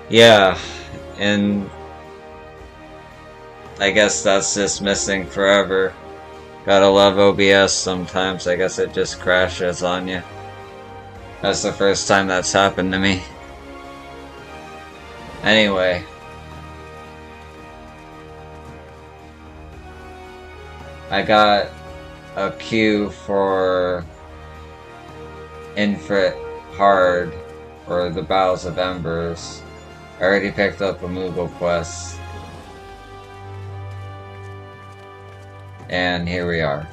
Yeah, and I guess that's just missing forever. Gotta love OBS sometimes. I guess it just crashes on you. That's the first time that's happened to me. Anyway, I got a queue for Infrit Hard, or the Battles of Embers. I already picked up a moogle quest. And here we are.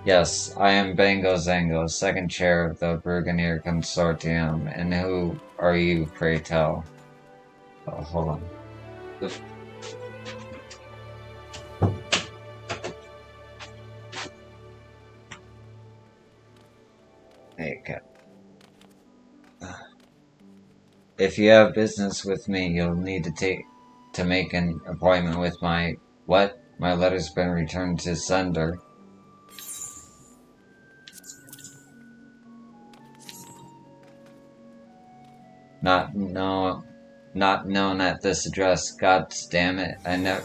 Yes, I am Bango Zango, second chair of the Burgundier Consortium, and who are you, pray tell? Oh, hold on. Okay. If you have business with me, you'll need to make an appointment with my what? My letter's been returned to sender. Not known at this address. God damn it! I never.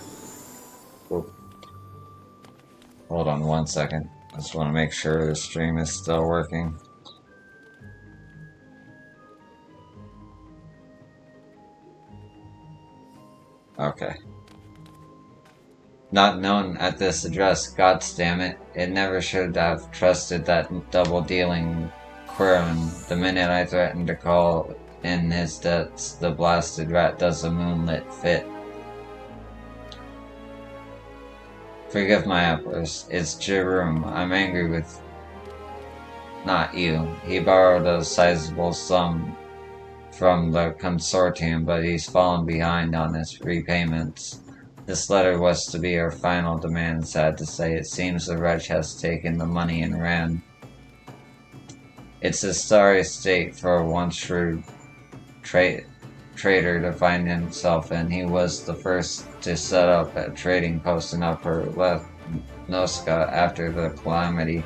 Hold on one second. I just want to make sure the stream is still working. Okay. Not known at this address. God damn it! It never should have trusted that double-dealing Quirin. The minute I threatened to call in his debts, the blasted rat does a moonlit fit. Forgive my outburst. It's Jerome. I'm angry with not you. He borrowed a sizable sum from the consortium, but he's fallen behind on his repayments. This letter was to be our final demand, sad to say. It seems the wretch has taken the money and ran. It's a sorry state for a once shrewd trader to find himself in. He was the first to set up a trading post in Upper Noska after the calamity,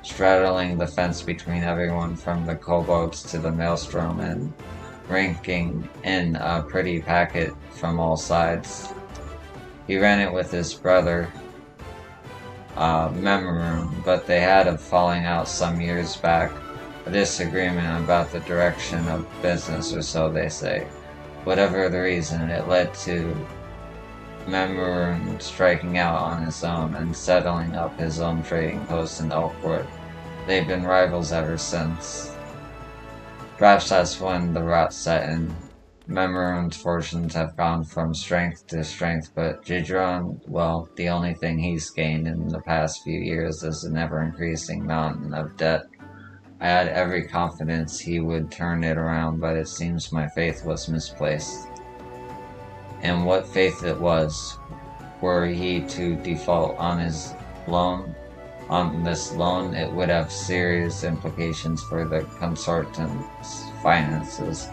straddling the fence between everyone from the kobolds to the maelstrom and raking in a pretty packet from all sides. He ran it with his brother, Memorum, but they had a falling out some years back, a disagreement about the direction of business, or so they say. Whatever the reason, it led to Memorum striking out on his own and settling up his own trading post in Oakwood. They've been rivals ever since. Perhaps that's when the rot set in. Memorum's fortunes have gone from strength to strength, but Gidron, well, the only thing he's gained in the past few years is an ever-increasing mountain of debt. I had every confidence he would turn it around, but it seems my faith was misplaced. And what faith it was, were he to default on his loan, on this loan, it would have serious implications for the consortium's finances.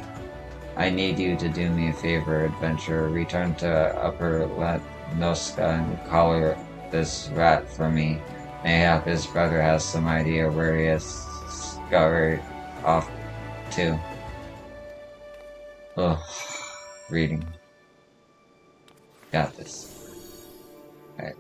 I need you to do me a favor, adventurer. Return to Upper Noska and collar this rat for me. Mayhap his brother has some idea where he has scurried off to. Ugh. Reading. Got this. Alright.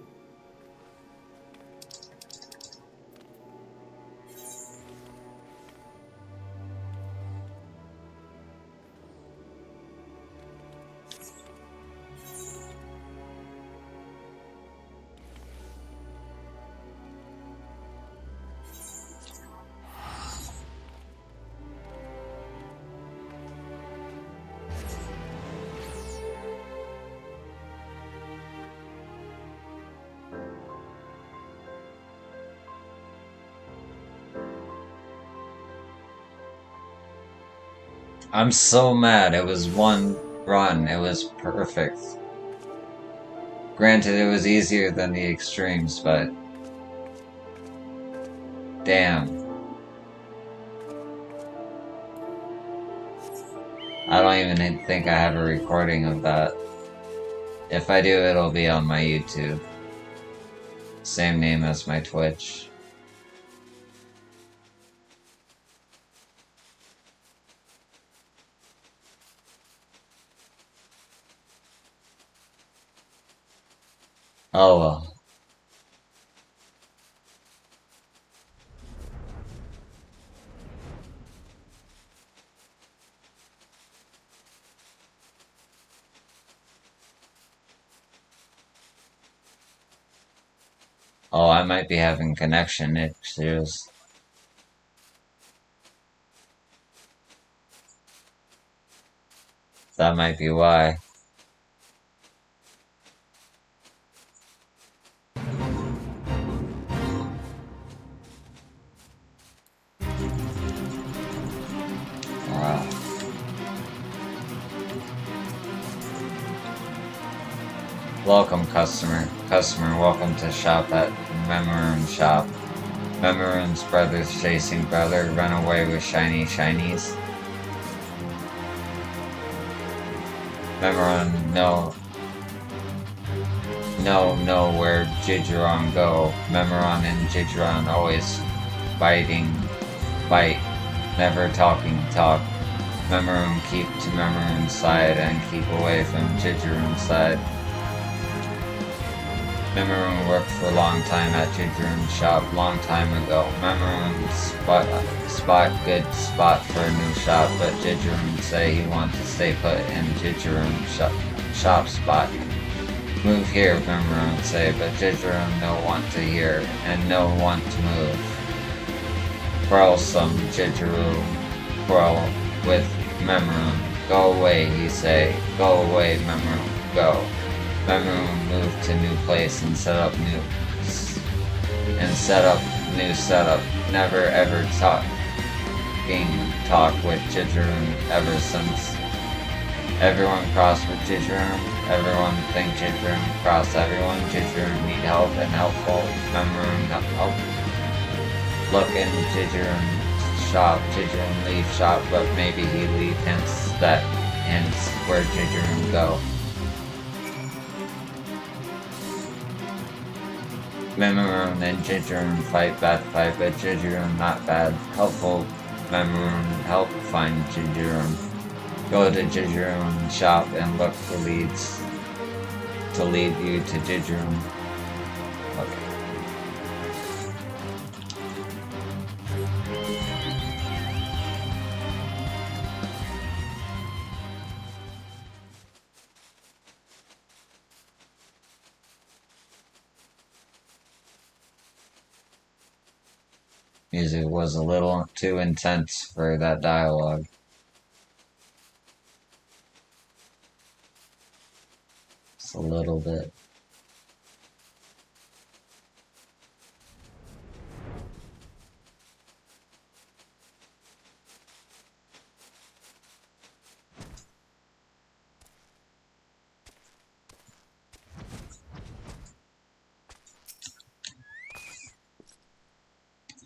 I'm so mad. It was one run. It was perfect. Granted, it was easier than the extremes, but damn. I don't even think I have a recording of that. If I do, it'll be on my YouTube. Same name as my Twitch. Oh well. Oh, I might be having connection issues. That might be why. Uh, Welcome, customer. Customer, welcome to shop at Memorum Shop. Memorum's brother's chasing brother, run away with shiny shinies. Memorum, no, where Jigeron go. Memoron and Jigeron always bite, never talk. Memorum keep to Memorum's side and keep away from Jigeron's side. Memorum worked for a long time at Jigeron's shop, long time ago. Memorum good spot for a new shop, but Jigeron say he want to stay put in Jigeron's shop spot. Move here, Memorum say, but Jigeron no want to hear, and no want to move. Quarrelsome Jigeron quarrel with Memorum. Go away, he say. Go away, Memorum, go. Memorum moved to new place and set up new setup. Never ever talk with Jigeron ever since. Everyone crossed with Jigeron. Everyone think Jigeron cross everyone. Jigeron need help and helpful. Memorum help. Look in Jigeron's shop. Jigeron leave shop, but maybe he leave hints where Jigeron go. Memorum and Jigeron fight bad fight, but Jigeron not bad. Helpful Memorum help find Jigeron. Go to Jigeron's shop and look for leads to lead you to Jigeron. Okay. Music was a little too intense for that dialogue. Just a little bit.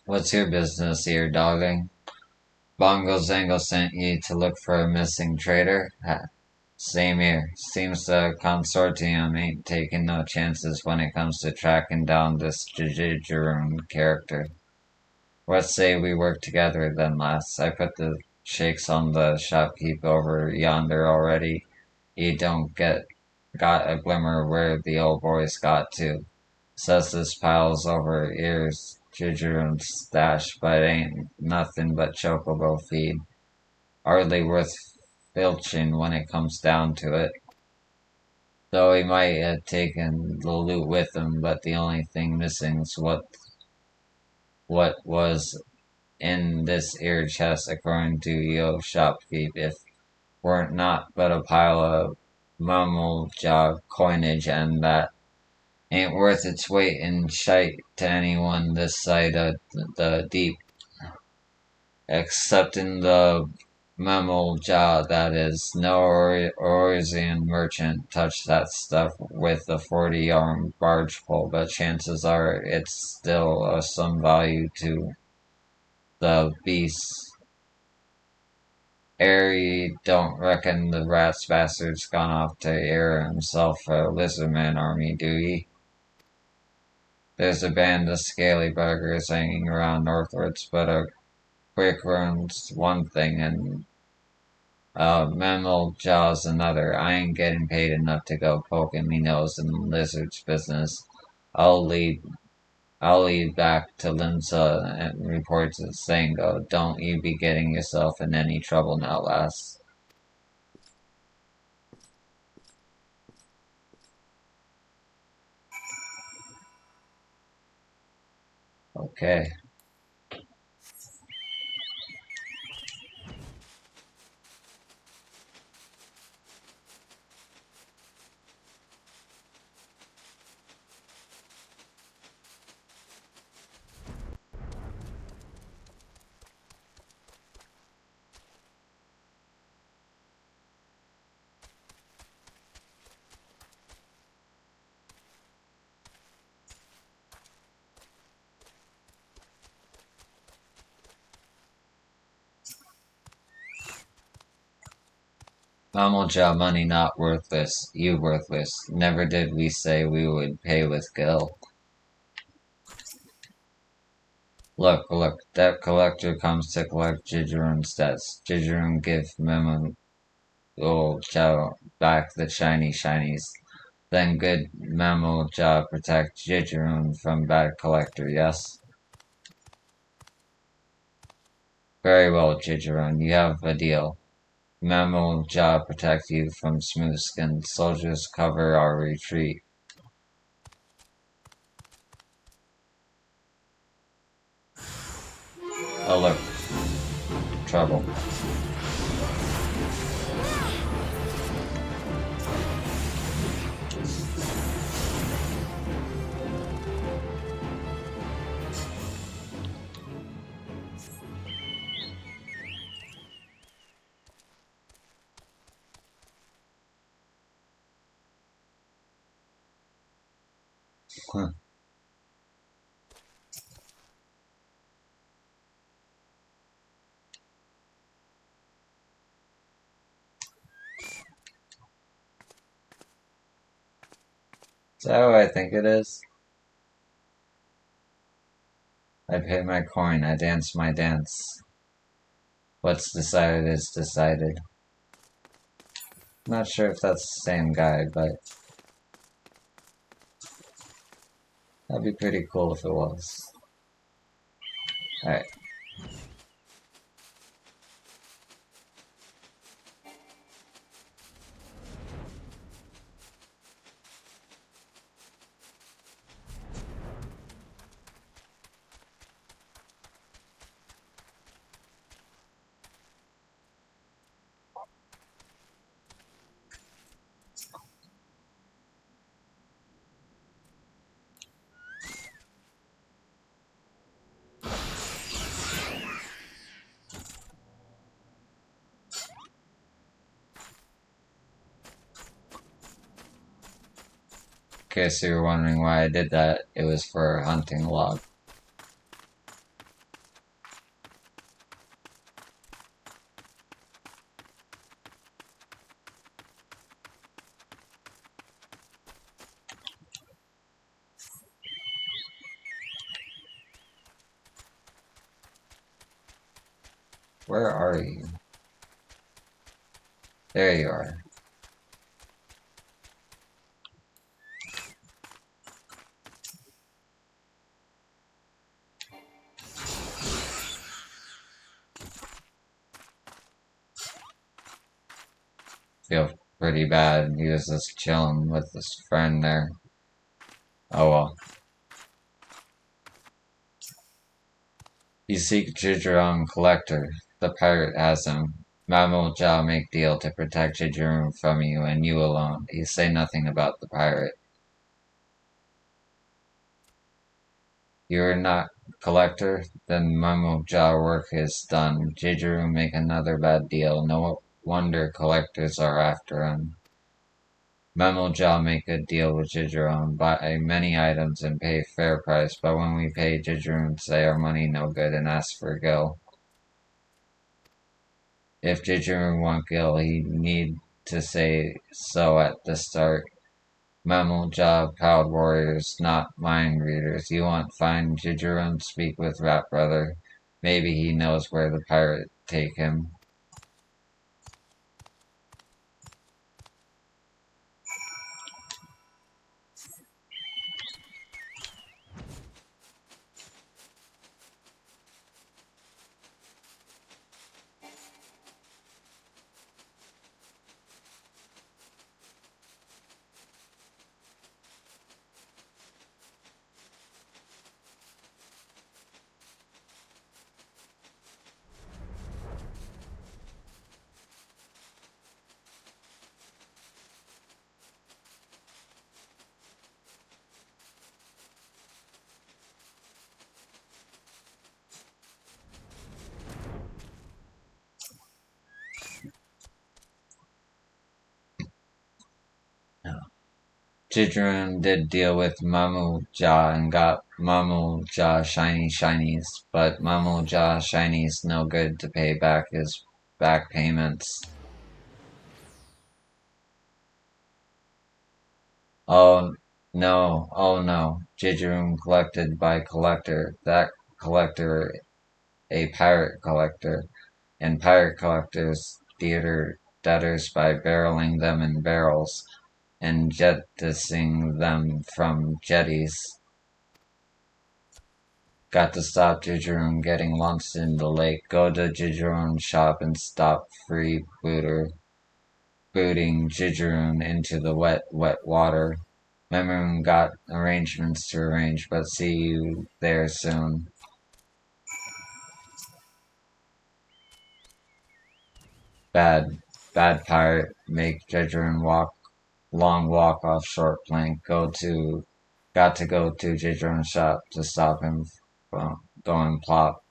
What's your business here, dogging? Bongo Zango sent you to look for a missing trader? Same here. Seems the consortium ain't taking no chances when it comes to tracking down this Jigeron character. What say we work together then, lass? I put the shakes on the shopkeep over yonder already. You don't got a glimmer where the old boy's got to. Says this pile's over ears Jigeron's stash, but ain't nothing but chocobo feed. Hardly worth filching when it comes down to it. Though he might have taken the loot with him, but the only thing missing's what was in this 'ere chest according to yo shopkeep, if weren't not but a pile of mummel-jaw coinage, and that ain't worth its weight in shite to anyone this side of the deep, excepting the mammal jaw, that is. No Orisian merchant touched that stuff with a 40-arm barge pole, but chances are it's still of some value to the beasts. Airy don't reckon the rat's bastard's gone off to air himself a lizardman army, do ye? There's a band of scaly buggers hanging around northwards, but a quick run's one thing, and Mammal Jaw's another. I ain't getting paid enough to go poking me nose in lizard's business. I'll lead I'll lead back to Limsa and report to Sango. Don't you be getting yourself in any trouble now, lass. Okay. Mammal Jaw money not worthless. You worthless. Never did we say we would pay with Gil. Look, that collector comes to collect Jijurun's debts. Jijurun give Memo Chow back the shinies. Then good Mammal Jaw protect Jijurun from bad collector, yes? Very well, Jijurun, you have a deal. Mammal Jaw protect you from smooth skin. Soldiers cover our retreat. Oh look, trouble. Is that what I think it is? I pay my coin, I dance my dance. What's decided is decided. Not sure if that's the same guy, but that'd be pretty cool if it was. Alright. In case you were wondering why I did that, it was for a hunting log. Where are you? There you are. Feel pretty bad. He was just chilling with his friend there. Oh well. You seek Jijurong Collector. The pirate has him. Mammal Jaw make deal to protect Jijurong from you and you alone. You say nothing about the pirate. You're not Collector? Then Mammal Jaw work is done. Jijurong make another bad deal. No wonder collectors are after him. Mammal Jaw make a deal with Jijurong, buy many items and pay fair price, but when we pay Jijurong say our money no good and ask for Gil. If Jijurong want Gil, he need to say so at the start. Mammal Jaw proud warriors, not mind readers. You want find Jijurong, speak with Rat Brother. Maybe he knows where the pirate take him. Jidrun did deal with Mamu-ja and got Mamu-ja shinies, but Mamu-ja shinies no good to pay back his back payments. Oh no, Jidrun collected by collector, that collector a pirate collector, and pirate collectors theater debtors by barreling them in barrels and jettisoning them from jetties. Got to stop Jijurun getting launched in the lake. Go to Jijurun's shop and stop freebooting Jijurun into the wet water. Memoon got arrangements to arrange, but see you there soon. Bad pirate. Make Jijurun long walk off short plank. Got to go to Jijurun's shop to stop him from going plop.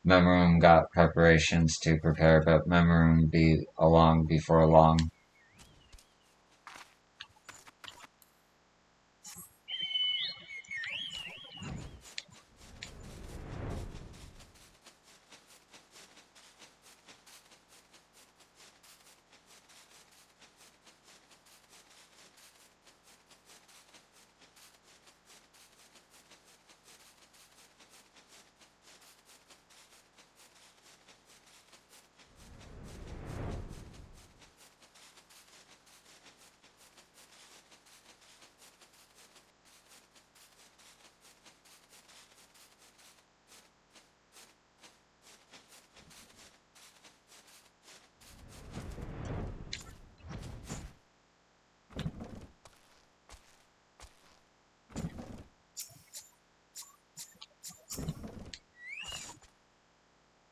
Memorum got preparations to prepare, but Memorum be along before long.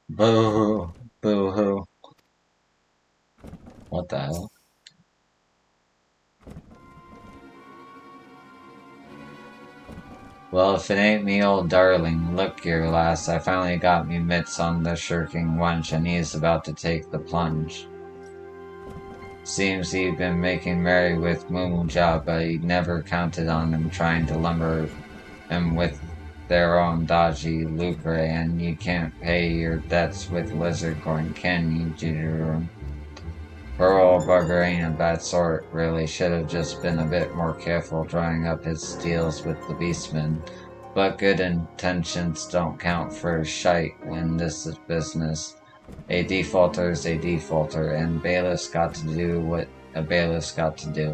Boo-hoo, boo-hoo. What the hell? Well, if it ain't me old darling, look here, lass, I finally got me mitts on the shirking wench and he's about to take the plunge. Seems he'd been making merry with Moogle, but he never counted on him trying to lumber him with their own dodgy lucre, and you can't pay your debts with lizard coin, can you, Jitteroom? Her old bugger ain't a bad sort, really. Should have just been a bit more careful drawing up his deals with the beastmen. But good intentions don't count for shite when this is business. A defaulter's a defaulter, and bailiff's got to do what a bailiff's got to do.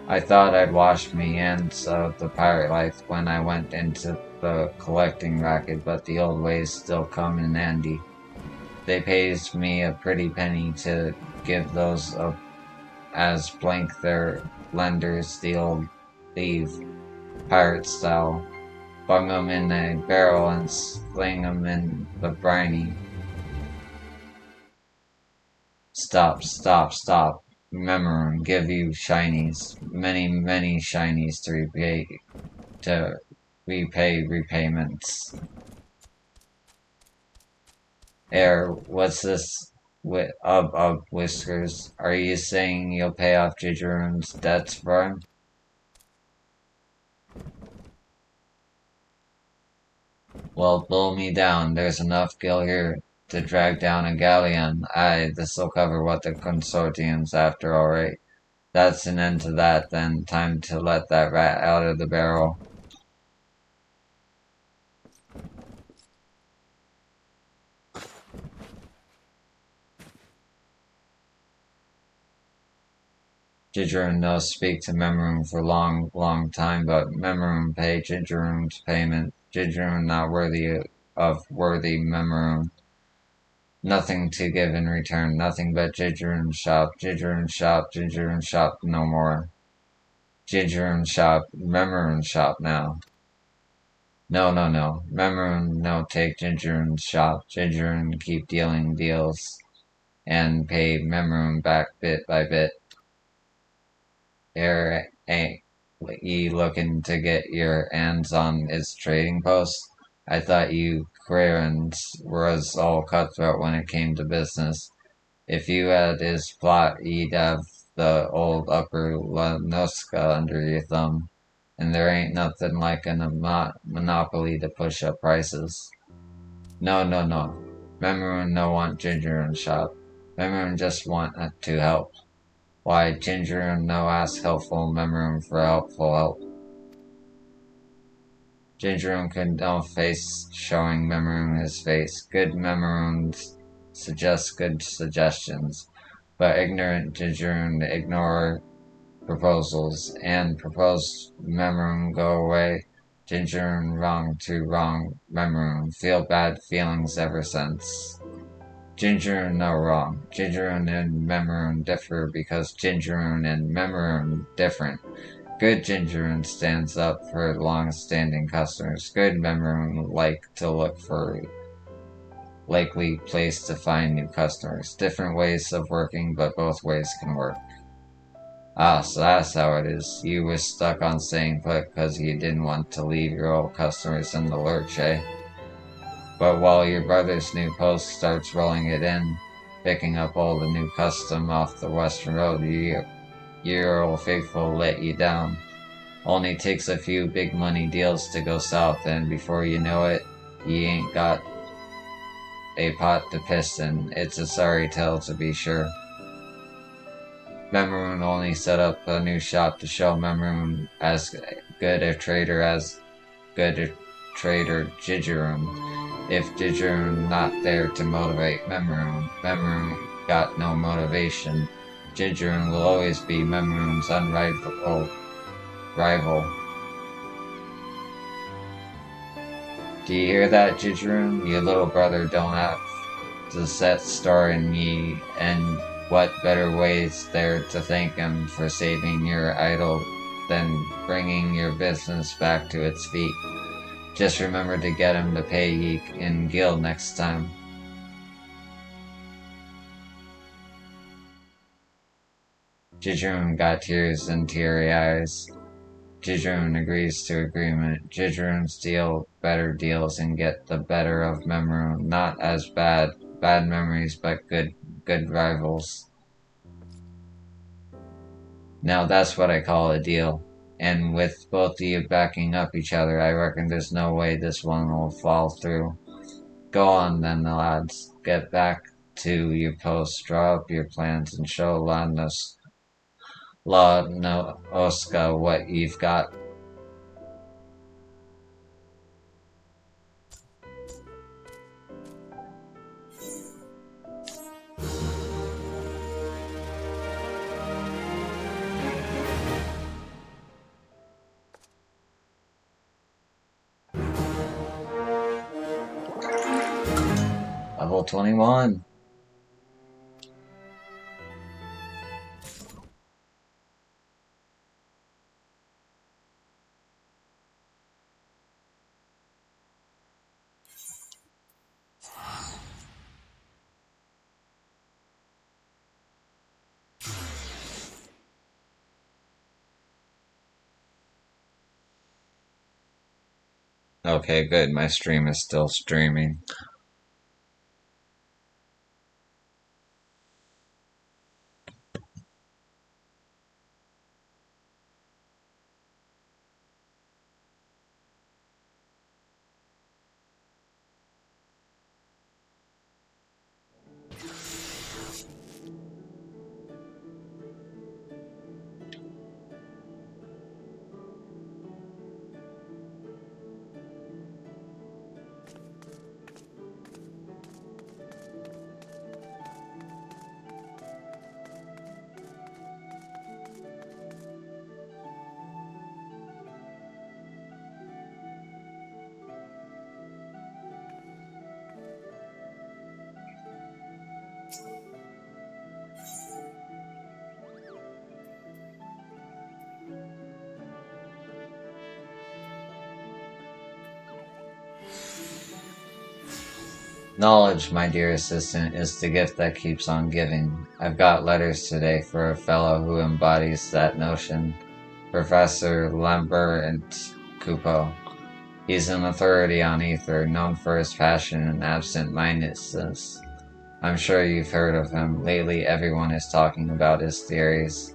I thought I'd washed me hands of the pirate life when I went into the collecting racket, but the old ways still come in handy. They pays me a pretty penny to give those as blank their lenders the old leave, pirate style. Bung 'em in a barrel and sling 'em in the briny. Stop. Remember, give you shinies, many shinies to repay repayments. What's this with Whiskers? Are you saying you'll pay off Jijurum's debts for him? Well, blow me down. There's enough gil here to drag down a galleon. Aye, this'll cover what the consortium's after, alright. That's an end to that, then. Time to let that rat out of the barrel. Jijurun no speak to Memorum for long time, but Memorum pay Jijurum's payment. Jijurun not worthy Memorum. Nothing to give in return, nothing but Jijurun shop, no more. Jijurun shop, Memorum shop now. No. Memorum no take Jijurun shop. Jijurun keep dealing deals and pay Memorum back bit by bit. Ain't ye looking to get your hands on its trading post? I thought you Querans was all cutthroat when it came to business. If you had his plot, ye'd have the old upper Lanoska under your thumb, and there ain't nothing like a monopoly to push up prices. No, no, no. Memorun no want Gingerun shop. Memorun just want to help. Why, Gingerun no ask helpful Memorun for helpful help. Gingerun could no face showing Memorun his face. Good Memorun suggests good suggestions, but ignorant Gingerun ignore proposals, and proposed Memorun go away. Gingerun wrong to wrong Memorun. Feel bad feelings ever since. Gingerun no wrong. Gingerun and Memorun differ because Gingerun and Memorun different. Good Gingerun stands up for long-standing customers. Good Memorun like to look for likely place to find new customers. Different ways of working, but both ways can work. Ah, so that's how it is. You was stuck on staying put because you didn't want to leave your old customers in the lurch, eh? But while your brother's new post starts rolling it in, picking up all the new custom off the western road, your old faithful let you down. Only takes a few big money deals to go south, and before you know it, you ain't got a pot to piss in. It's a sorry tale to be sure. Memorun only set up a new shop to show Memorun as good a trader as good a trader Gingerun. If Gingerun not there to motivate Memorun, Memorun got no motivation. Gingerun will always be Memorun's unrivaled rival. Do you hear that, Gingerun? Your little brother don't have to set store in ye, and what better ways there to thank him for saving your idol than bringing your business back to its feet? Just remember to get him to pay ye in guild next time. Gingerun got tears in teary eyes. Gingerun agrees to agreement. Gingerun's deal better deals and get the better of Memorun. Not as bad memories, but good rivals. Now that's what I call a deal. And with both of you backing up each other, I reckon there's no way this one will fall through. Go on then, the lads. Get back to your posts, draw up your plans, and show Oska what you've got. Level 21. Okay, good. My stream is still streaming. Knowledge, my dear assistant, is the gift that keeps on giving. I've got letters today for a fellow who embodies that notion. Professor Lambert Coupeau. He's an authority on ether, known for his passion and absent-mindedness. I'm sure you've heard of him. Lately, everyone is talking about his theories.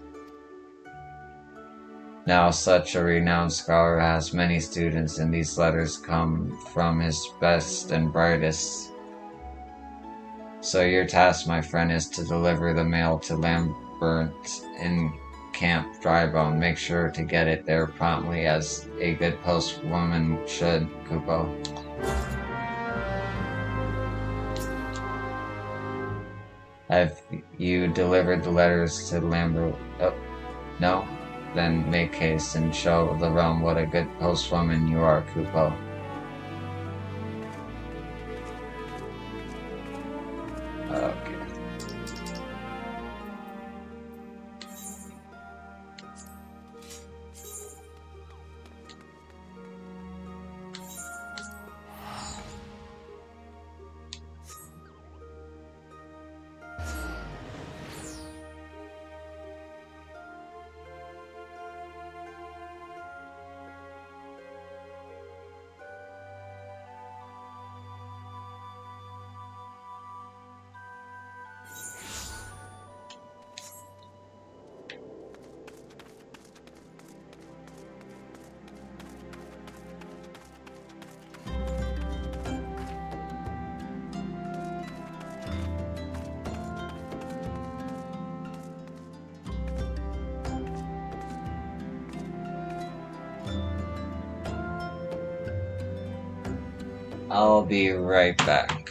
Now, such a renowned scholar has many students, and these letters come from his best and brightest. So your task, my friend, is to deliver the mail to Lambert in Camp Drybone. Make sure to get it there promptly, as a good postwoman should, Kupo. Have you delivered the letters to Lambert? Oh, no? Then make haste and show the realm what a good postwoman you are, Kupo. Okay. I'll be right back.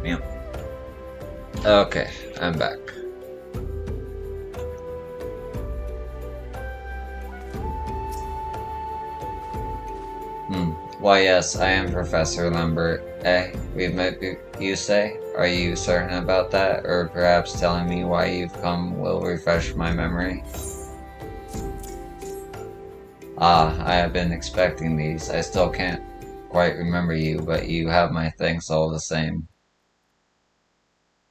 Yeah. Okay, I'm back. Why yes, I am Professor Lambert. We've met, you say? Are you certain about that? Or perhaps telling me why you've come will refresh my memory? Ah, I have been expecting these. I still can't quite remember you, but you have my thanks all the same.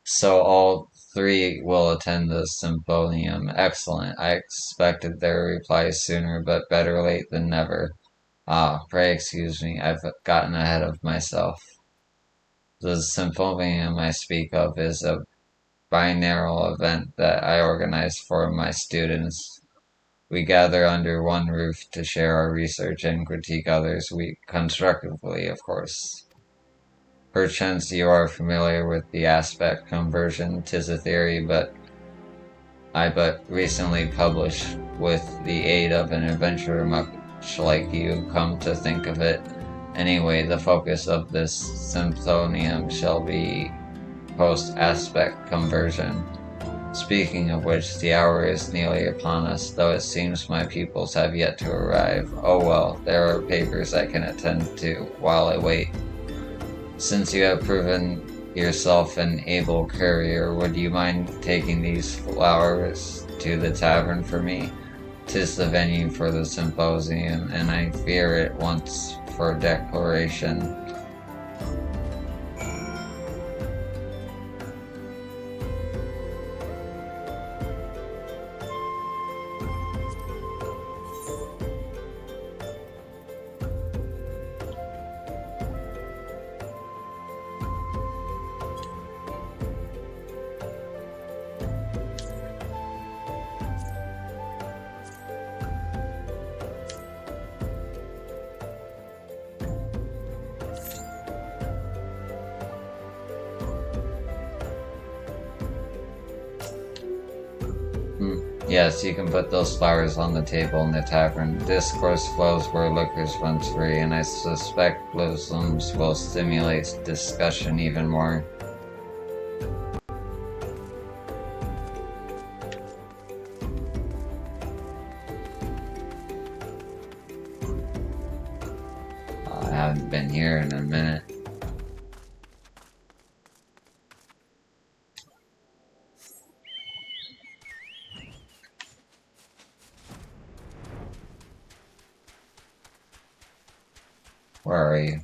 So all three will attend the symposium. Excellent. I expected their replies sooner, but better late than never. Ah, pray excuse me, I've gotten ahead of myself. The symposium I speak of is a binaural event that I organize for my students. We gather under one roof to share our research and critique others, we constructively, of course. Perchance you are familiar with the aspect conversion. 'Tis a theory, but I but recently published with the aid of an adventurer much like you, come to think of it. Anyway, the focus of this symposium shall be post-aspect conversion. Speaking of which, the hour is nearly upon us, though it seems my pupils have yet to arrive. Oh well, there are papers I can attend to while I wait. Since you have proven yourself an able courier, would you mind taking these flowers to the tavern for me? 'Tis the venue for the symposium, and I fear it wants for declaration. Yes, you can put those flowers on the table in the tavern. Discourse flows where liquors runs free, and I suspect blossoms will stimulate discussion even more. I haven't been here in a minute. Where are you?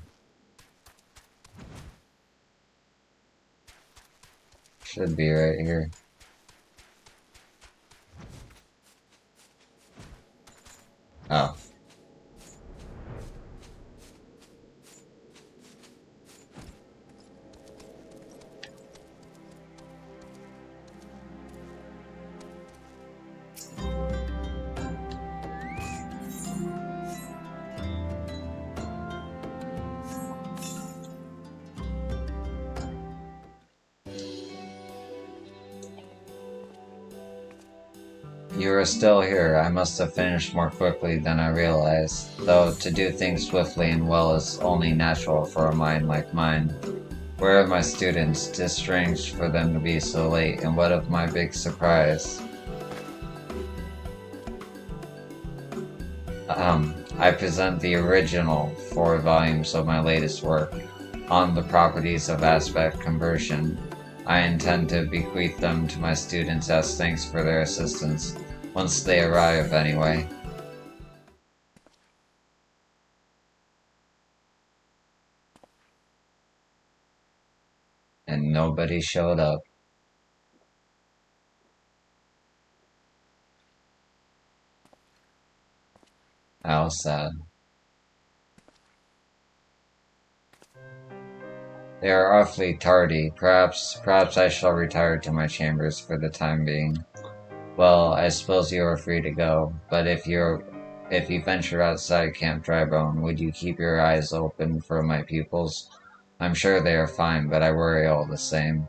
Should be right here. Oh. You are still here. I must have finished more quickly than I realized, though to do things swiftly and well is only natural for a mind like mine. Where are my students? 'Tis strange for them to be so late, and what of my big surprise? I present the original 4 volumes of my latest work, on the properties of aspect conversion. I intend to bequeath them to my students as thanks for their assistance, once they arrive anyway. And nobody showed up. How sad. They are awfully tardy. Perhaps I shall retire to my chambers for the time being. Well, I suppose you are free to go, but if you venture outside Camp Drybone, would you keep your eyes open for my pupils? I'm sure they are fine, but I worry all the same.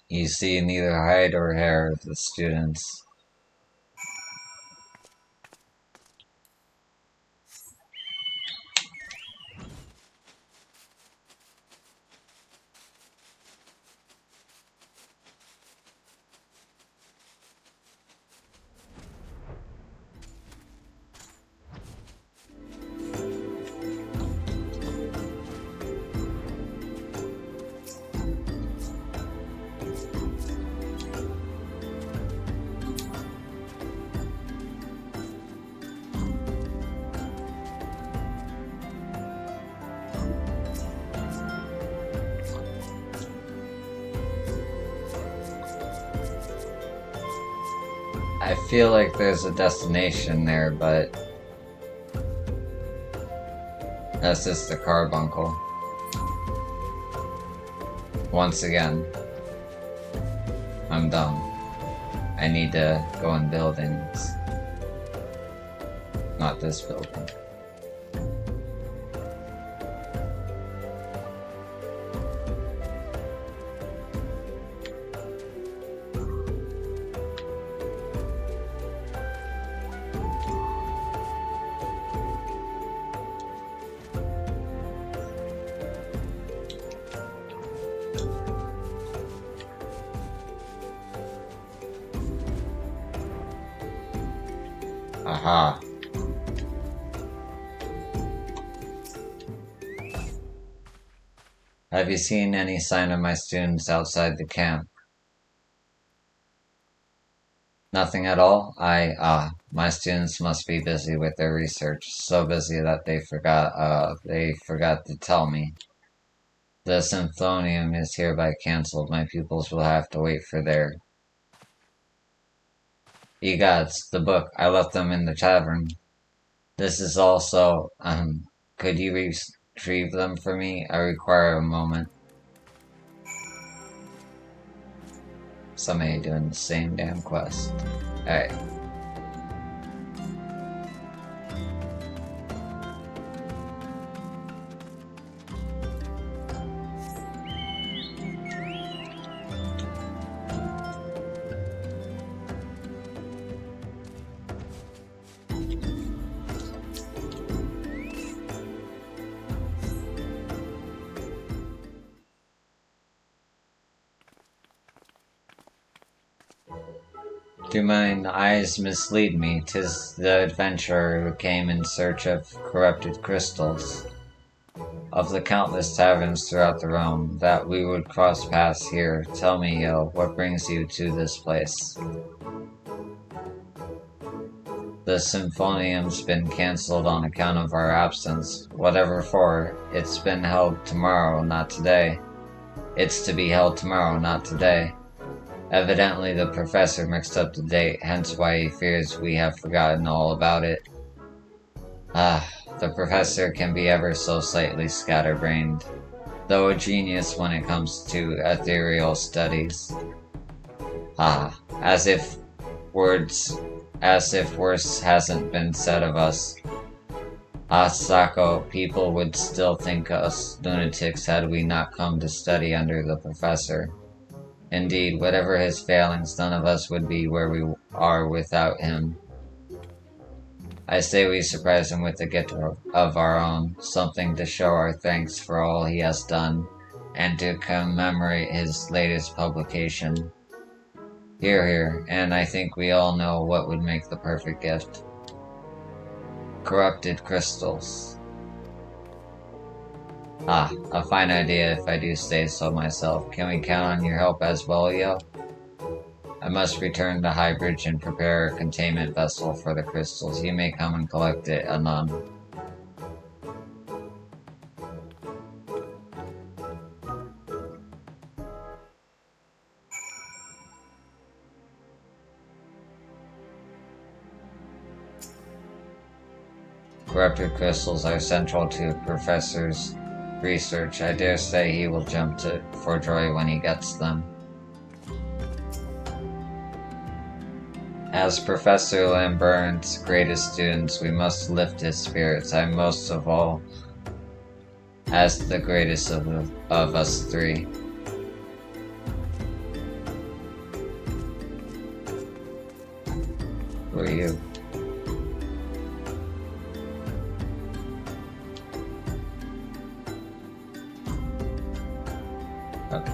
You see neither hide or hair of the students. I feel like there's a destination there, but that's just the carbuncle. Once again, I'm dumb. I need to go in buildings. Not this building. Aha. Have you seen any sign of my students outside the camp? Nothing at all? My students must be busy with their research. So busy that they forgot to tell me. The symphonium is hereby cancelled. My pupils will have to wait for their... Ye gods, the book. I left them in the tavern. This is also, could you retrieve them for me? I require a moment. Somebody doing the same damn quest. Alright. Do mine eyes mislead me? 'Tis the adventurer who came in search of corrupted crystals. Of the countless taverns throughout the realm, that we would cross paths here. Tell me, yo, what brings you to this place? The symphonium's been cancelled on account of our absence. Whatever for, it's been held tomorrow, not today. It's to be held tomorrow, not today. Evidently the professor mixed up the date, hence why he fears we have forgotten all about it. The professor can be ever so slightly scatterbrained, though a genius when it comes to ethereal studies. As if worse hasn't been said of us. Sako, people would still think us lunatics had we not come to study under the professor. Indeed, whatever his failings, none of us would be where we are without him. I say we surprise him with a gift of our own, something to show our thanks for all he has done, and to commemorate his latest publication. Hear, hear, and I think we all know what would make the perfect gift. Corrupted crystals. A fine idea if I do say so myself. Can we count on your help as well, yo? I must return to Highbridge and prepare a containment vessel for the crystals. You may come and collect it anon. Corrupted crystals are central to Professor's research. I dare say he will jump for joy when he gets them. As Professor Lambert's greatest students, we must lift his spirits, and most of all, as the greatest of us three. Who are you? Okay.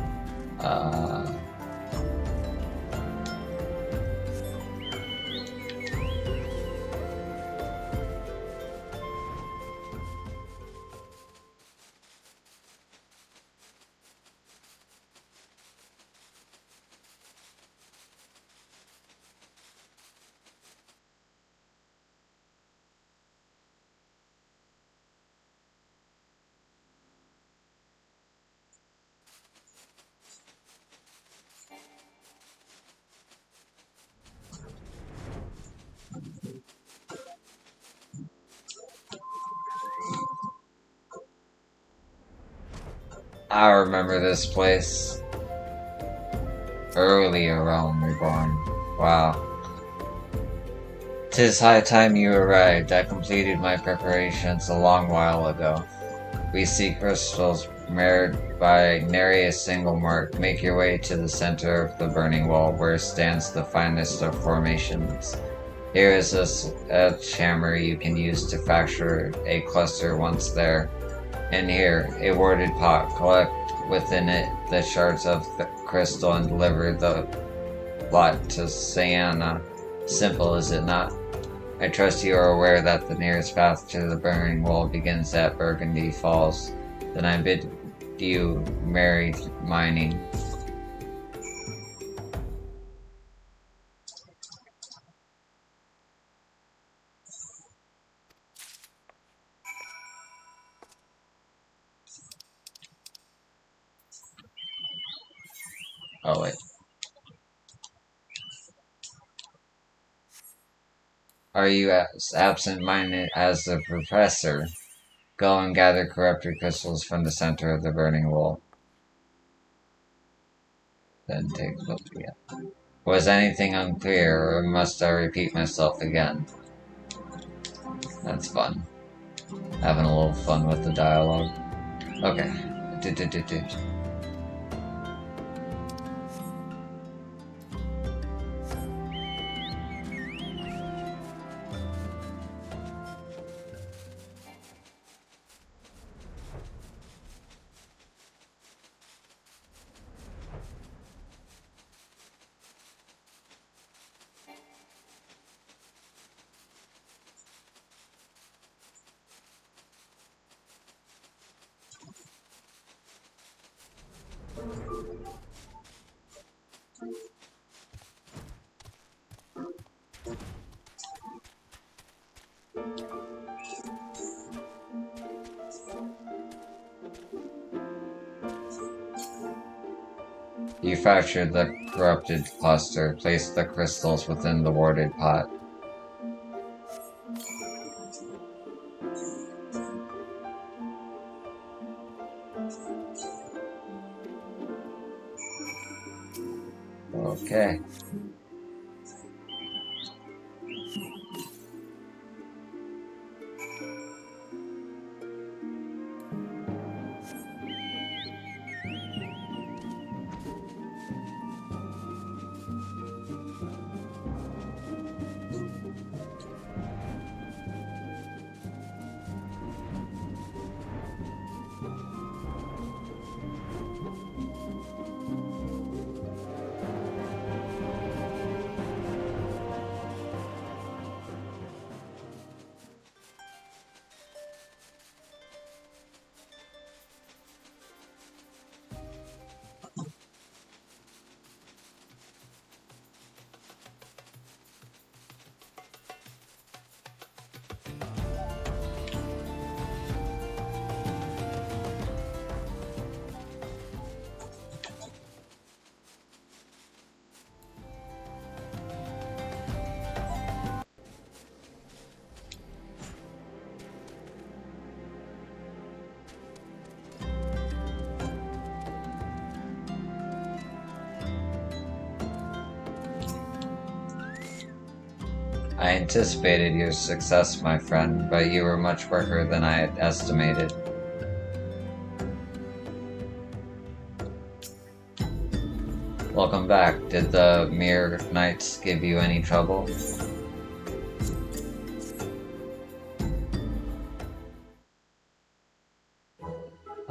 I remember this place. Earlier Realm Reborn. Wow. 'Tis high time you arrived. I completed my preparations a long while ago. We see crystals mirrored by nary a single mark. Make your way to the center of the burning wall, where stands the finest of formations. Here is a sledgehammer you can use to fracture a cluster once there. And here, a warded pot. Collect within it the shards of the crystal and deliver the lot to Sienna. Simple, is it not? I trust you are aware that the nearest path to the burning wall begins at Burgundy Falls. Then I bid you merry mining. Oh wait. Are you as absent-minded as the professor? Go and gather corrupted crystals from the center of the burning wall. Then take a look again. Was anything unclear, or must I repeat myself again? That's fun. Having a little fun with the dialogue. Okay. You fractured the corrupted cluster. Place the crystals within the warded pot. Okay. I anticipated your success, my friend, but you were much quicker than I had estimated. Welcome back. Did the Mere Knights give you any trouble?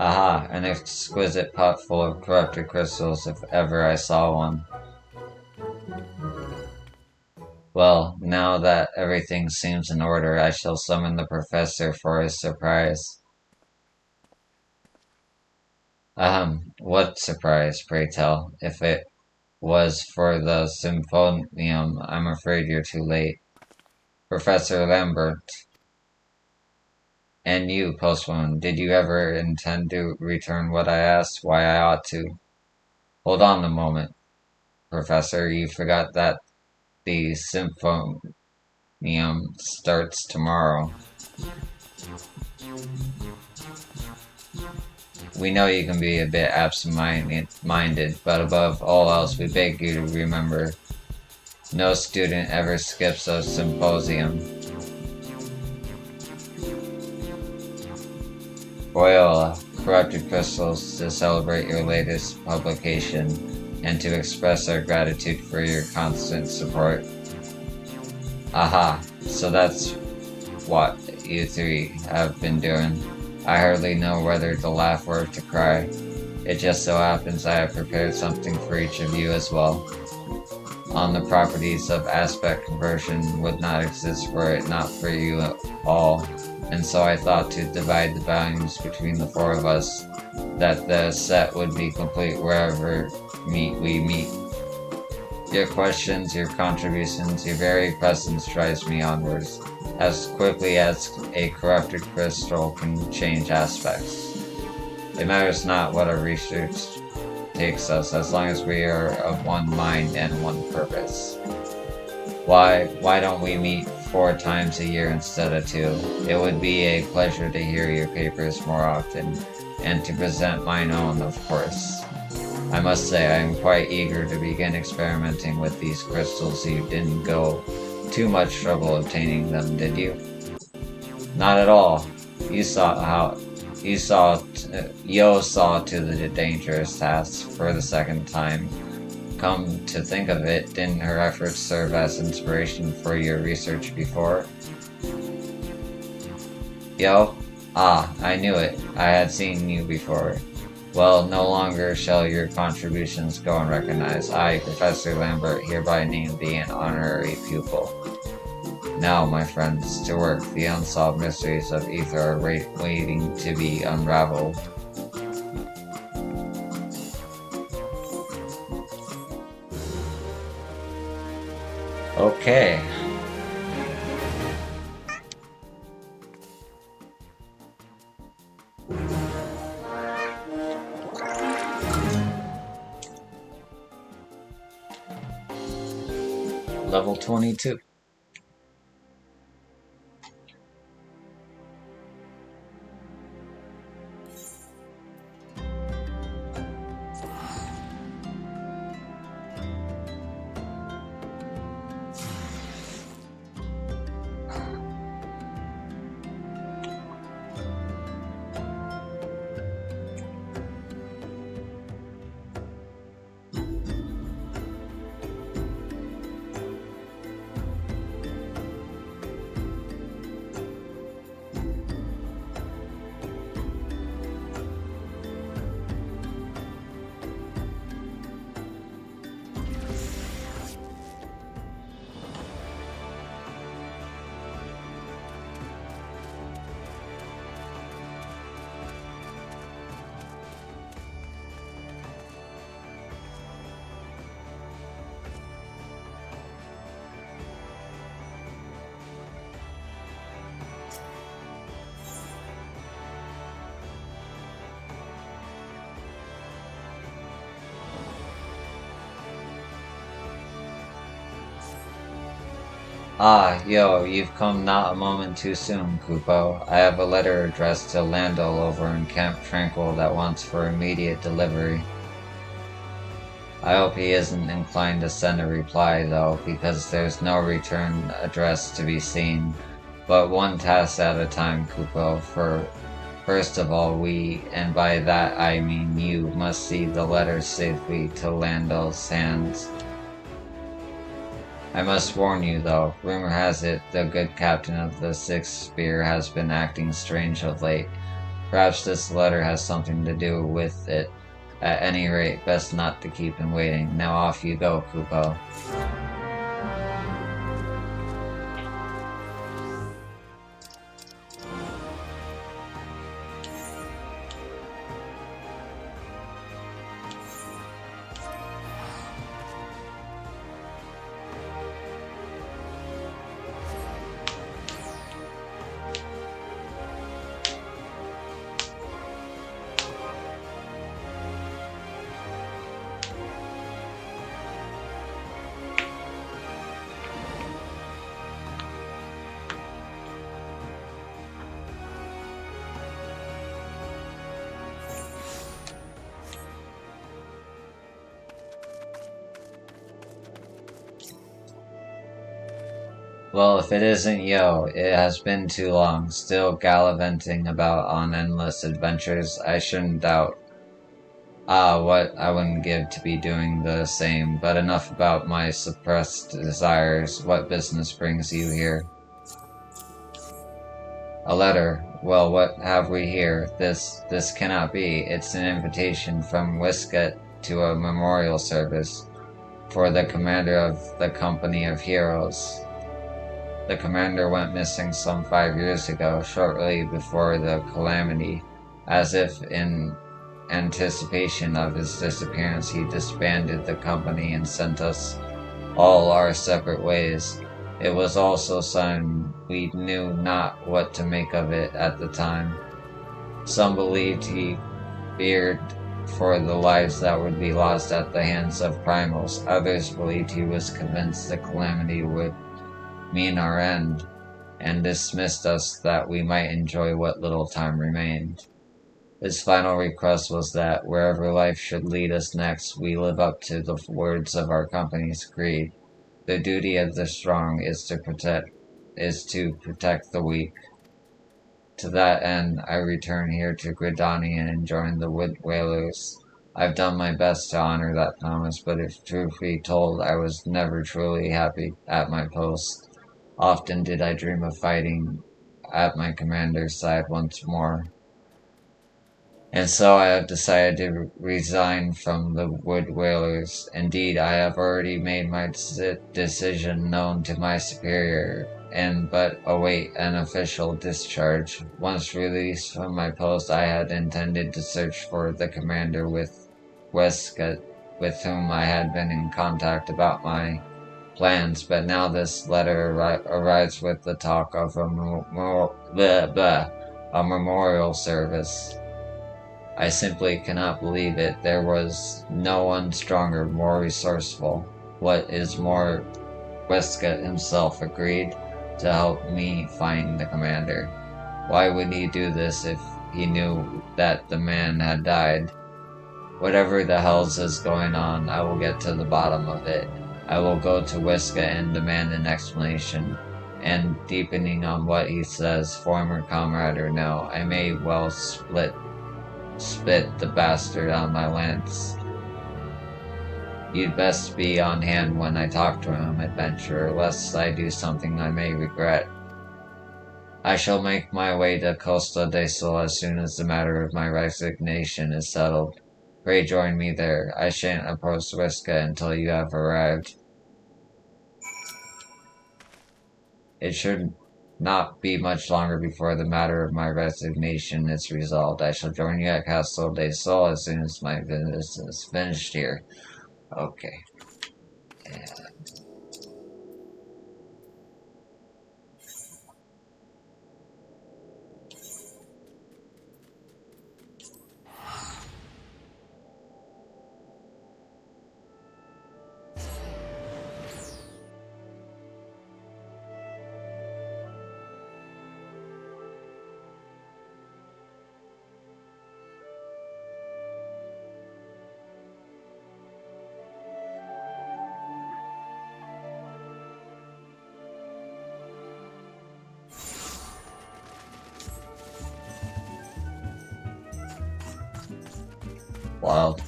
Aha, an exquisite pot full of corrupted crystals if ever I saw one. Well, now that everything seems in order, I shall summon the professor for his surprise. What surprise, pray tell? If it was for the symphonium, I'm afraid you're too late. Professor Lambert, and you, postwoman, did you ever intend to return what I asked? Why, I ought to. Hold on a moment, Professor, you forgot that the symphonium starts tomorrow. We know you can be a bit absent-minded, but above all else, we beg you to remember, no student ever skips a symposium. Boyola, corrupted crystals to celebrate your latest publication and to express our gratitude for your constant support. Aha, so that's what you three have been doing. I hardly know whether to laugh or to cry. It just so happens I have prepared something for each of you as well. On the properties of aspect conversion would not exist were it not for you all, and so I thought to divide the volumes between the four of us, that the set would be complete wherever we meet. Your questions, your contributions, your very presence drives me onwards, as quickly as a corrupted crystal can change aspects. It matters not what our research takes us, as long as we are of one mind and one purpose. Why don't we meet 4 times a year instead of 2? It would be a pleasure to hear your papers more often, and to present mine own, of course. I must say I am quite eager to begin experimenting with these crystals. You didn't go too much trouble obtaining them, did you? Not at all. Yo saw to the dangerous task for the second time. Come to think of it, didn't her efforts serve as inspiration for your research before? Yo? Ah, I knew it. I had seen you before. Well, no longer shall your contributions go unrecognized. I, Professor Lambert, hereby name thee an honorary pupil. Now, my friends, to work. The unsolved mysteries of ether are waiting to be unraveled. Okay. Level 22. Ah, yo, you've come not a moment too soon, Kupo. I have a letter addressed to Landel over in Camp Tranquil that wants for immediate delivery. I hope he isn't inclined to send a reply, though, because there's no return address to be seen. But one task at a time, Kupo. First of all, we, and by that I mean you, must see the letter safely to Landel's hands. I must warn you, though, rumor has it the good captain of the Sixth Spear has been acting strange of late. Perhaps this letter has something to do with it. At any rate, best not to keep him waiting. Now off you go, Kupo. Well, if it isn't Yo, it has been too long, still gallivanting about on endless adventures. I shouldn't doubt. Ah, what I wouldn't give to be doing the same, but enough about my suppressed desires. What business brings you here? A letter. Well, what have we here? This cannot be. It's an invitation from Wisket to a memorial service for the commander of the Company of Heroes. The commander went missing some 5 years ago, shortly before the calamity. As if in anticipation of his disappearance, he disbanded the company and sent us all our separate ways. It was all so sudden, we knew not what to make of it at the time. Some believed he feared for the lives that would be lost at the hands of primals. Others believed he was convinced the calamity would mean our end, and dismissed us that we might enjoy what little time remained. His final request was that, wherever life should lead us next, we live up to the words of our company's creed. The duty of the strong is to protect the weak. To that end, I return here to Gridania and join the Wood Whalers. I've done my best to honor that promise, but if truth be told, I was never truly happy at my post. Often did I dream of fighting at my commander's side once more. And so I have decided to resign from the Wood Whalers. Indeed, I have already made my decision known to my superior, and but await an official discharge. Once released from my post, I had intended to search for the commander with Westcott, with whom I had been in contact about my plans, but now this letter arrives with the talk of a memorial service. I simply cannot believe it. There was no one stronger, more resourceful. What is more, Westcott himself agreed to help me find the commander. Why would he do this if he knew that the man had died? Whatever the hells is going on, I will get to the bottom of it. I will go to Westcott and demand an explanation. And deepening on what he says, former comrade or no, I may well spit the bastard on my lance. You'd best be on hand when I talk to him, adventurer, lest I do something I may regret. I shall make my way to Costa del Sol as soon as the matter of my resignation is settled. Pray join me there. I shan't approach Westcott until you have arrived. It should not be much longer before the matter of my resignation is resolved. I shall join you at Castle del Sol as soon as my business is finished here. Okay. Yeah. Wild.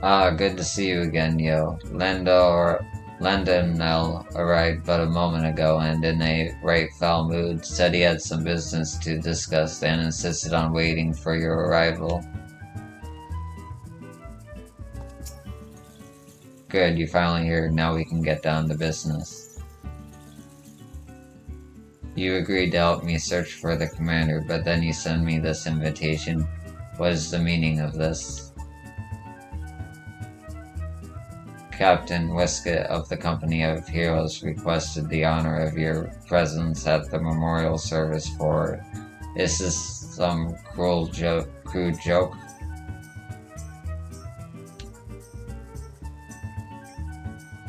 Ah, good to see you again, yo. Landonell arrived but a moment ago and in a right foul mood, said he had some business to discuss and insisted on waiting for your arrival. Good, you're finally here. Now we can get down to business. You agreed to help me search for the commander, but then you send me this invitation. What is the meaning of this? Captain Westcott of the Company of Heroes requested the honor of your presence at the memorial service for... Is this some crude joke?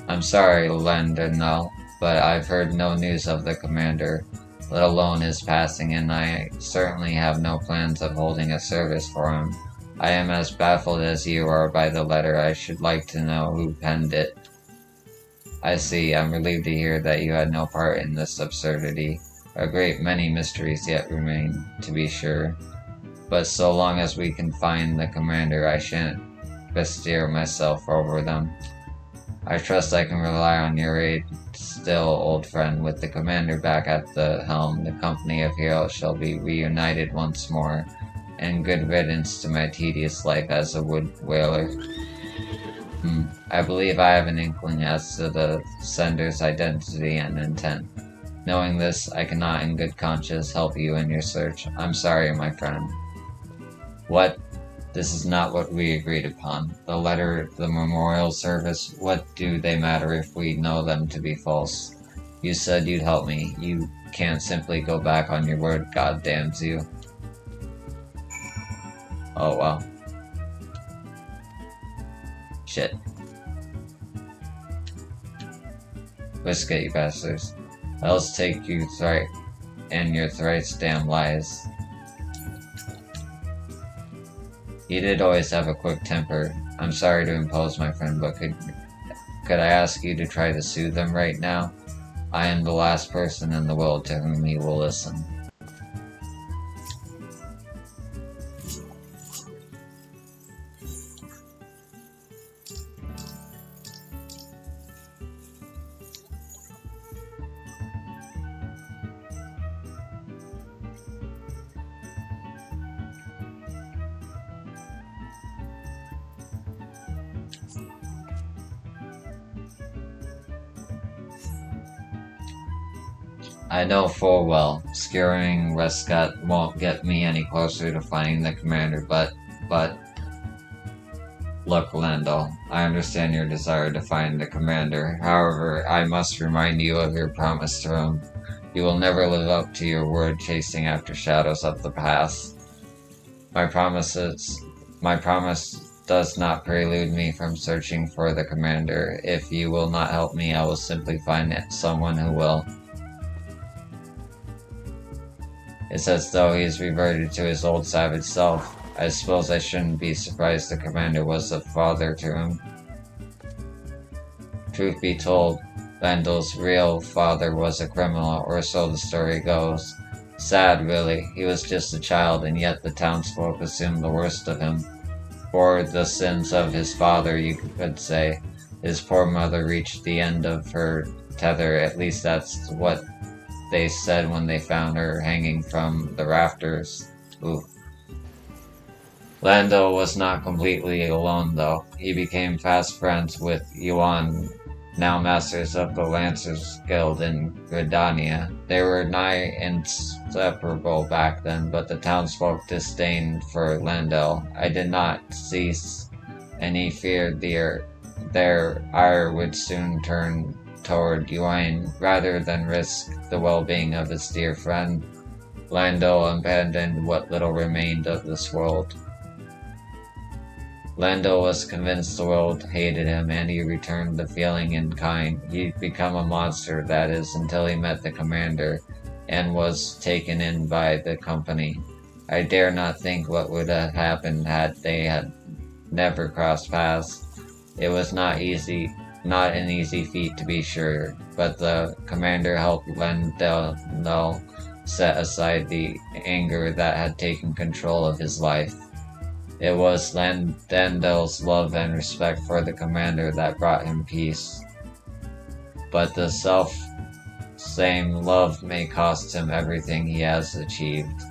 I'm sorry, Landonell, but I've heard no news of the commander, let alone his passing, and I certainly have no plans of holding a service for him. I am as baffled as you are by the letter. I should like to know who penned it. I see. I'm relieved to hear that you had no part in this absurdity. A great many mysteries yet remain, to be sure. But so long as we can find the commander, I shan't bestir myself over them. I trust I can rely on your aid still, old friend. With the commander back at the helm, the company of heroes shall be reunited once more, and good riddance to my tedious life as a wood whaler. I believe I have an inkling as to the sender's identity and intent. Knowing this, I cannot in good conscience help you in your search. I'm sorry, my friend. What? This is not what we agreed upon. The letter, the memorial service, what do they matter if we know them to be false? You said you'd help me. You can't simply go back on your word, God damns you. Oh well. Shit. Whisket, you bastards. Else take you and your thrice damn lies. You did always have a quick temper. I'm sorry to impose, my friend, but could I ask you to try to soothe them right now? I am the last person in the world to whom he will listen. I know full well, skewering Westcott won't get me any closer to finding the commander, but... Look, Lando, I understand your desire to find the commander. However, I must remind you of your promise to him. You will never live up to your word chasing after shadows of the past. My promise does not prelude me from searching for the commander. If you will not help me, I will simply find someone who will. It's as though he's reverted to his old savage self. I suppose I shouldn't be surprised the commander was a father to him. Truth be told, Lando's real father was a criminal, or so the story goes. Sad, really. He was just a child, and yet the townsfolk assumed the worst of him. For the sins of his father, you could say. His poor mother reached the end of her tether, at least that's what they said when they found her hanging from the rafters. Ooh. Lando was not completely alone, though. He became fast friends with Yuan, now masters of the Lancers Guild in Gridania. They were nigh inseparable back then, but the townsfolk disdained for Lando. I did not cease, and he feared their ire would soon turn toward Yuan. Rather than risk the well-being of his dear friend, Lando abandoned what little remained of this world. Lando was convinced the world hated him, and he returned the feeling in kind. He'd become a monster, that is, until he met the commander, and was taken in by the company. I dare not think what would have happened had they never crossed paths. It was not an easy feat to be sure, but the commander helped Lando set aside the anger that had taken control of his life. It was Landel's love and respect for the commander that brought him peace. But the self-same love may cost him everything he has achieved.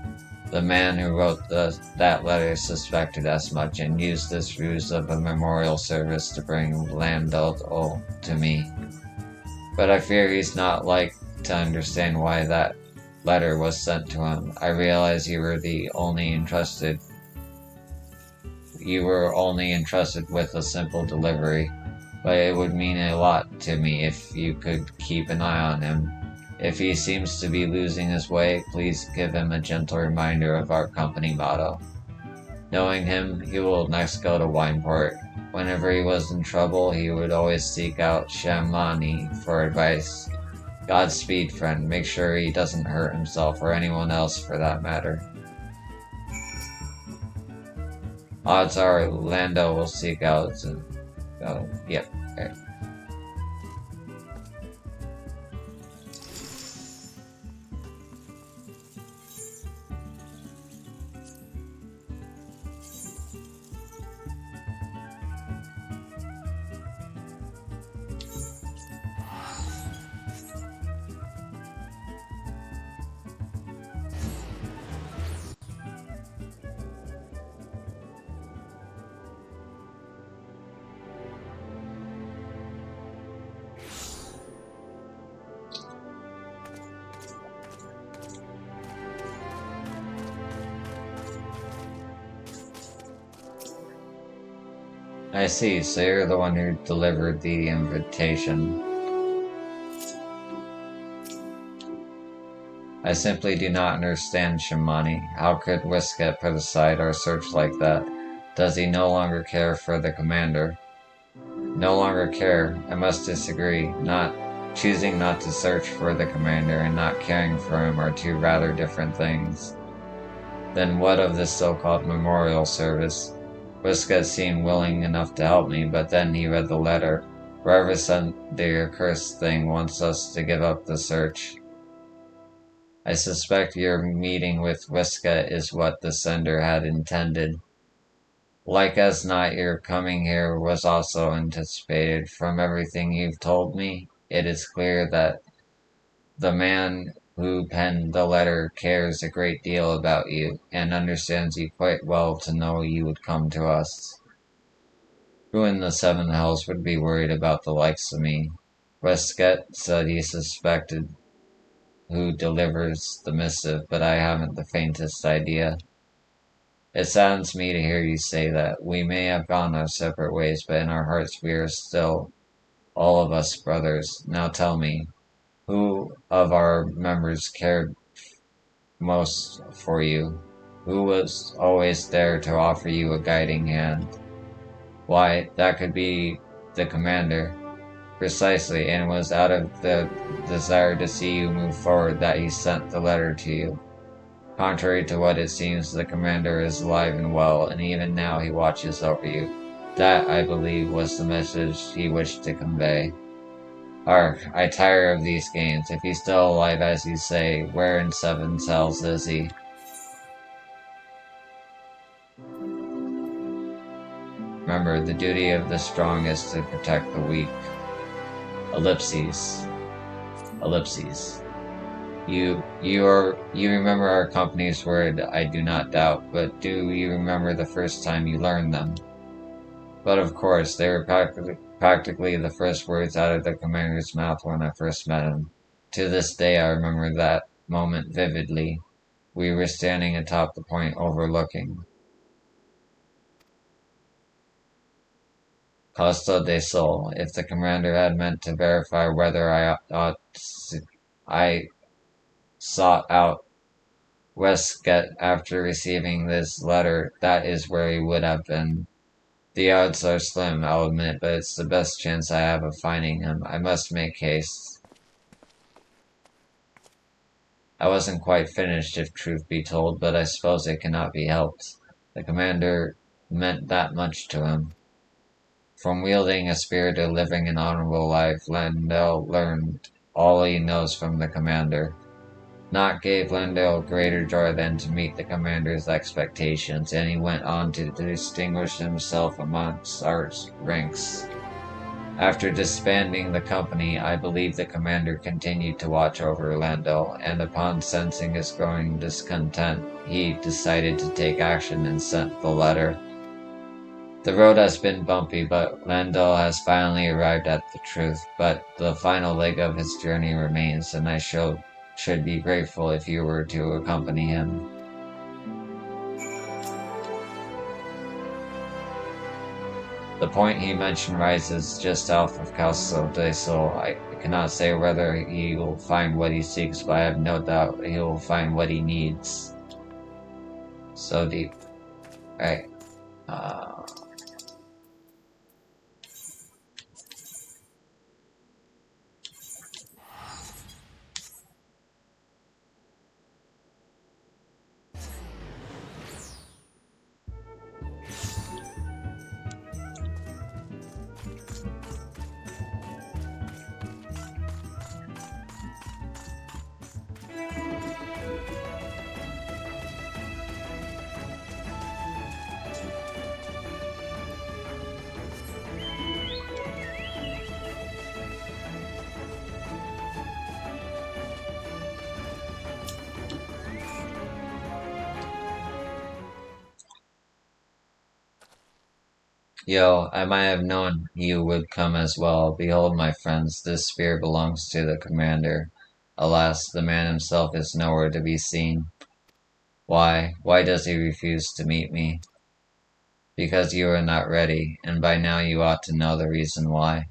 The man who wrote that letter suspected as much and used this ruse of a memorial service to bring Landel to me. But I fear he's not like to understand why that letter was sent to him. I realize you were only entrusted with a simple delivery, but it would mean a lot to me if you could keep an eye on him. If he seems to be losing his way, please give him a gentle reminder of our company motto. Knowing him, he will next go to Wineport. Whenever he was in trouble, he would always seek out Shamani for advice. Godspeed, friend. Make sure he doesn't hurt himself or anyone else for that matter. Odds are Lando will seek out yep. Okay. I see, so you're the one who delivered the invitation. I simply do not understand Shimani. How could Wisket put aside our search like that? Does he no longer care for the commander? No longer care. I must disagree. Choosing not to search for the commander and not caring for him are two rather different things. Then what of this so-called memorial service? Wisket seemed willing enough to help me, but then he read the letter. Whoever sent the accursed thing wants us to give up the search. I suspect your meeting with Wisket is what the sender had intended. Like as not, your coming here was also anticipated. From everything you've told me, it is clear that the man who penned the letter cares a great deal about you, and understands you quite well to know you would come to us. Who in the seven hells would be worried about the likes of me? Westcott said he suspected who delivers the missive, but I haven't the faintest idea. It saddens me to hear you say that. We may have gone our separate ways, but in our hearts we are still, all of us, brothers. Now tell me, who of our members cared most for you? Who was always there to offer you a guiding hand? Why, that could be the commander. Precisely, and it was out of the desire to see you move forward that he sent the letter to you. Contrary to what it seems, the commander is alive and well, and even now he watches over you. That, I believe, was the message he wished to convey. Ark, I tire of these games. If he's still alive, as you say, where in seven cells is he? Remember, the duty of the strong is to protect the weak. Ellipses. Ellipses. You remember our company's word, I do not doubt, but do you remember the first time you learned them? But of course, they were practically the first words out of the commander's mouth when I first met him. To this day I remember that moment vividly. We were standing atop the point overlooking Costa del Sol. If the commander had meant to verify whether I sought out Westgate after receiving this letter, that is where he would have been. The odds are slim, I'll admit, but it's the best chance I have of finding him. I must make haste. I wasn't quite finished, if truth be told, but I suppose it cannot be helped. The commander meant that much to him. From wielding a spear to living an honorable life, Landell learned all he knows from the commander. Naught gave Lendl greater joy than to meet the commander's expectations, and he went on to distinguish himself amongst our ranks. After disbanding the company, I believe the commander continued to watch over Lendl, and upon sensing his growing discontent, he decided to take action and sent the letter. The road has been bumpy, but Lendl has finally arrived at the truth, but the final leg of his journey remains, and I should be grateful if you were to accompany him. The point he mentioned rises just south of Castle del Sol. I cannot say whether he will find what he seeks, but I have no doubt he will find what he needs. So deep. Right. Yo, I might have known you would come as well. Behold, my friends, this spear belongs to the commander. Alas, the man himself is nowhere to be seen. Why? Why does he refuse to meet me? Because you are not ready, and by now you ought to know the reason why.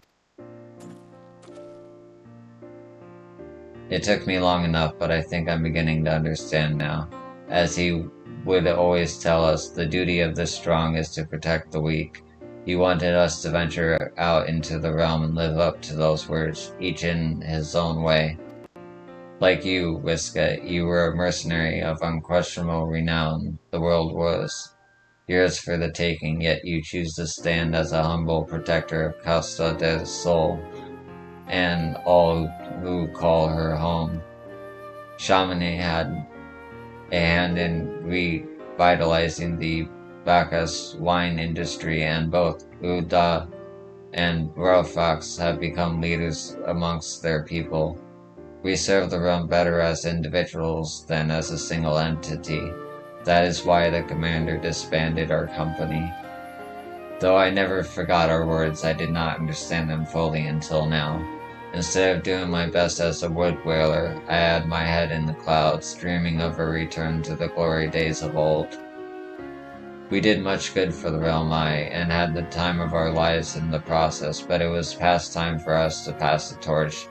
It took me long enough, but I think I'm beginning to understand now. As he would always tell us, the duty of the strong is to protect the weak. He wanted us to venture out into the realm and live up to those words, each in his own way. Like you, Wiska, you were a mercenary of unquestionable renown. The world was yours for the taking, yet you choose to stand as a humble protector of Costa del Sol and all who call her home. Chamonix had a hand in revitalizing the Bacchus wine industry, and both Uda and Rofax have become leaders amongst their people. We serve the realm better as individuals than as a single entity. That is why the commander disbanded our company. Though I never forgot our words, I did not understand them fully until now. Instead of doing my best as a wood whaler, I had my head in the clouds, dreaming of a return to the glory days of old. We did much good for the realm, and had the time of our lives in the process, but it was past time for us to pass the torch,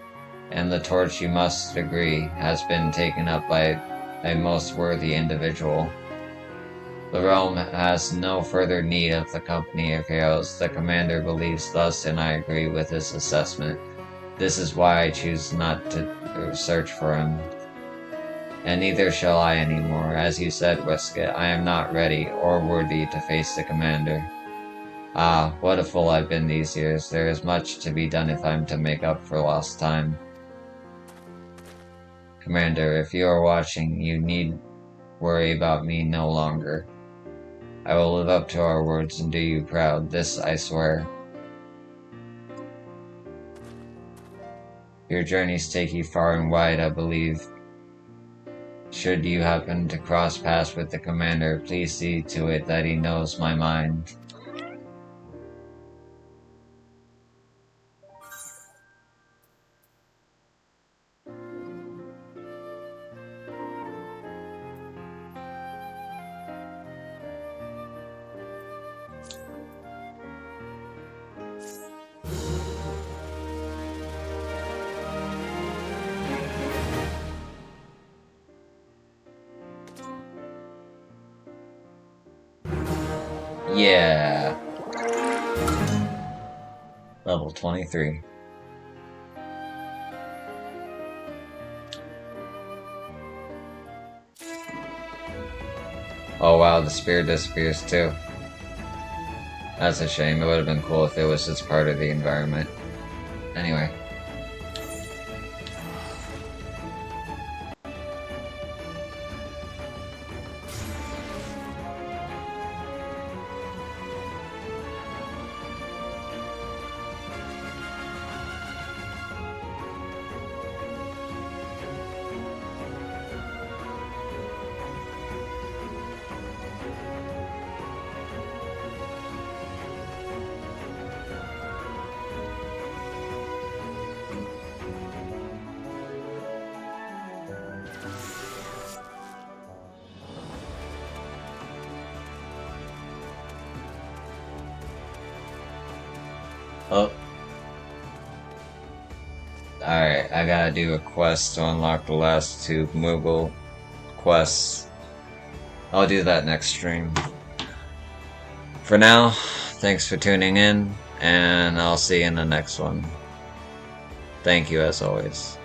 and the torch, you must agree, has been taken up by a most worthy individual. The realm has no further need of the company of heroes. The commander believes thus, and I agree with his assessment. This is why I choose not to search for him. And neither shall I anymore. As you said, Wiska, I am not ready or worthy to face the commander. Ah, what a fool I've been these years. There is much to be done if I am to make up for lost time. Commander, if you are watching, you need worry about me no longer. I will live up to our words and do you proud. This I swear. Your journeys take you far and wide, I believe. Should you happen to cross paths with the commander, please see to it that he knows my mind. Yeah. Level 23. Oh wow, the spear disappears too. That's a shame. It would have been cool if it was just part of the environment. Anyway. Alright, I gotta do a quest to unlock the last 2 moogle quests. I'll do that next stream. For now, thanks for tuning in, and I'll see you in the next one. Thank you as always.